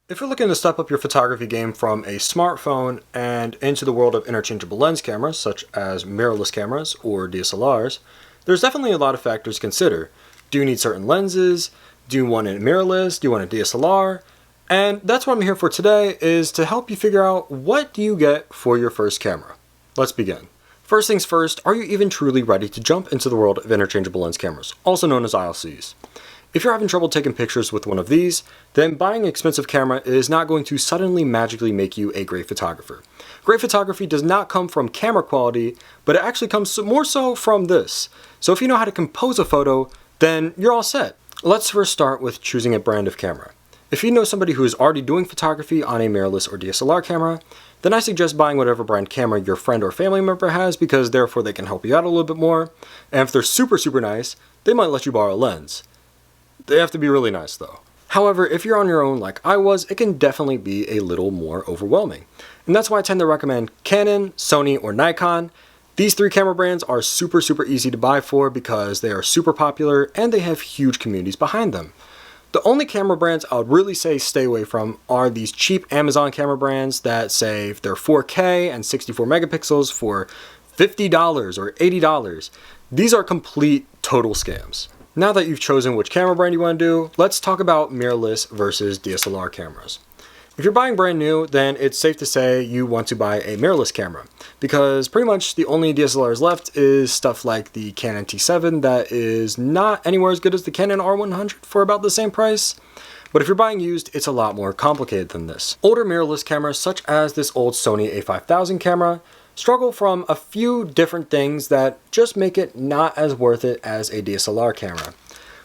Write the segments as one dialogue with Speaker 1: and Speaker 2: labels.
Speaker 1: If you're looking to step up your photography game from a smartphone and into the world of interchangeable lens cameras, such as mirrorless cameras or DSLRs, there's definitely a lot of factors to consider. Do you need certain lenses? Do you want a mirrorless? Do you want a DSLR? And that's what I'm here for today, is to help you figure out what do you get for your first camera. Let's begin. First things first, are you even truly ready to jump into the world of interchangeable lens cameras, also known as ILCs? If you're having trouble taking pictures with one of these, then buying an expensive camera is not going to suddenly magically make you a great photographer. Great photography does not come from camera quality, but it actually comes more so from this. So if you know how to compose a photo, then you're all set. Let's first start with choosing a brand of camera. If you know somebody who is already doing photography on a mirrorless or DSLR camera, then I suggest buying whatever brand camera your friend or family member has, because therefore they can help you out a little bit more. And if they're super nice, they might let you borrow a lens. They have to be really nice though. However, if you're on your own like I was, it can definitely be a little more overwhelming. And that's why I tend to recommend Canon, Sony, or Nikon. These three camera brands are super easy to buy for because they are super popular and they have huge communities behind them. The only camera brands I would really say stay away from are these cheap Amazon camera brands that say they're 4K and 64 megapixels for $50 or $80. These are complete total scams. Now that you've chosen which camera brand you want to do, let's talk about mirrorless versus DSLR cameras. If you're buying brand new, then it's safe to say you want to buy a mirrorless camera, because pretty much the only DSLRs left is stuff like the Canon T7 that is not anywhere as good as the Canon R100 for about the same price. But if you're buying used, it's a lot more complicated than this. Older mirrorless cameras, such as this old Sony a5000 camera, struggle from a few different things that just make it not as worth it as a DSLR camera.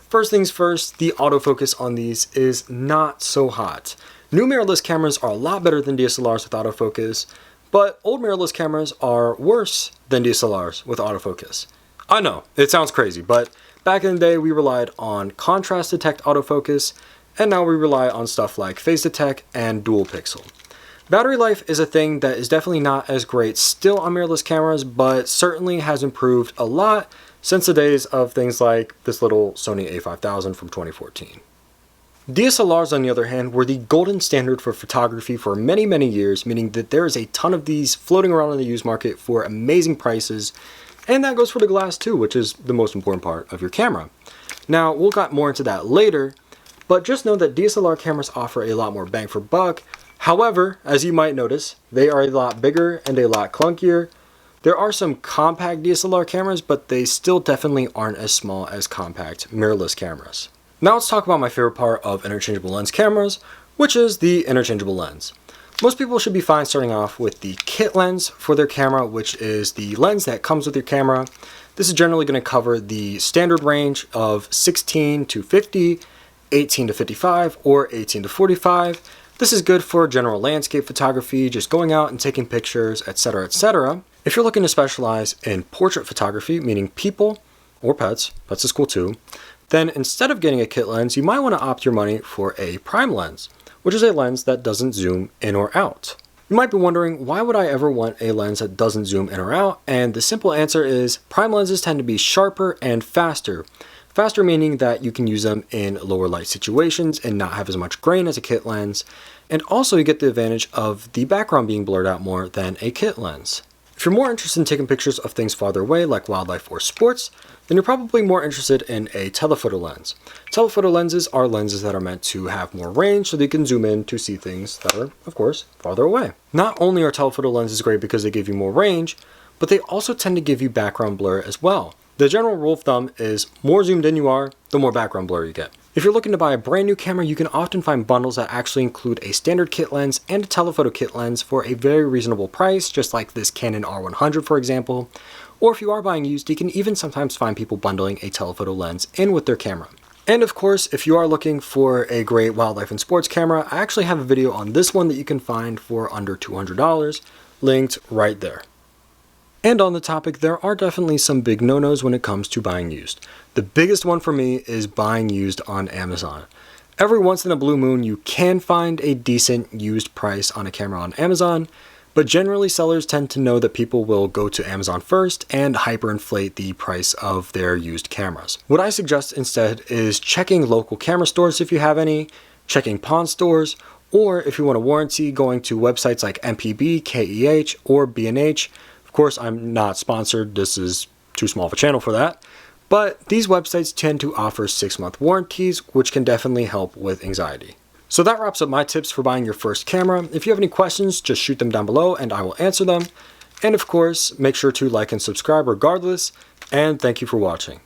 Speaker 1: First things first, the autofocus on these is not so hot. New mirrorless cameras are a lot better than DSLRs with autofocus, but old mirrorless cameras are worse than DSLRs with autofocus. I know, it sounds crazy, but back in the day we relied on contrast detect autofocus, and now we rely on stuff like phase detect and dual pixel. Battery life is a thing that is definitely not as great still on mirrorless cameras, but certainly has improved a lot since the days of things like this little Sony a5000 from 2014. DSLRs, on the other hand, were the golden standard for photography for many years, meaning that there is a ton of these floating around in the used market for amazing prices, and that goes for the glass too, which is the most important part of your camera. Now, we'll get more into that later, but just know that DSLR cameras offer a lot more bang for buck. However, as you might notice, they are a lot bigger and a lot clunkier. There are some compact DSLR cameras, but they still definitely aren't as small as compact mirrorless cameras. Now let's talk about my favorite part of interchangeable lens cameras, which is the interchangeable lens. Most people should be fine starting off with the kit lens for their camera, which is the lens that comes with your camera. This is generally going to cover the standard range of 16 to 50, 18 to 55, or 18 to 45. This is good for general landscape photography, just going out and taking pictures, etc, etc. If you're looking to specialize in portrait photography, meaning people or pets is cool too, then instead of getting a kit lens, you might want to opt your money for a prime lens, which is a lens that doesn't zoom in or out. You might be wondering, why would I ever want a lens that doesn't zoom in or out? And the simple answer is prime lenses tend to be sharper and faster. Faster meaning that you can use them in lower light situations and not have as much grain as a kit lens. And also you get the advantage of the background being blurred out more than a kit lens. If you're more interested in taking pictures of things farther away like wildlife or sports, then you're probably more interested in a telephoto lens. Telephoto lenses are lenses that are meant to have more range so they can zoom in to see things that are, of course, farther away. Not only are telephoto lenses great because they give you more range, but they also tend to give you background blur as well. The general rule of thumb is more zoomed in you are, the more background blur you get. If you're looking to buy a brand new camera, you can often find bundles that actually include a standard kit lens and a telephoto kit lens for a very reasonable price, just like this Canon R100 for example. Or if you are buying used, you can even sometimes find people bundling a telephoto lens in with their camera. And of course, if you are looking for a great wildlife and sports camera, I actually have a video on this one that you can find for under $200, linked right there. And on the topic, there are definitely some big no-nos when it comes to buying used. The biggest one for me is buying used on Amazon. Every once in a blue moon, you can find a decent used price on a camera on Amazon, but generally sellers tend to know that people will go to Amazon first and hyperinflate the price of their used cameras. What I suggest instead is checking local camera stores if you have any, checking pawn stores, or if you want a warranty, going to websites like MPB, KEH, or B&H. Of course, I'm not sponsored. This is too small of a channel for that. But these websites tend to offer 6-month warranties, which can definitely help with anxiety. So that wraps up my tips for buying your first camera. If you have any questions, just shoot them down below and I will answer them. And of course, make sure to like and subscribe regardless. And thank you for watching.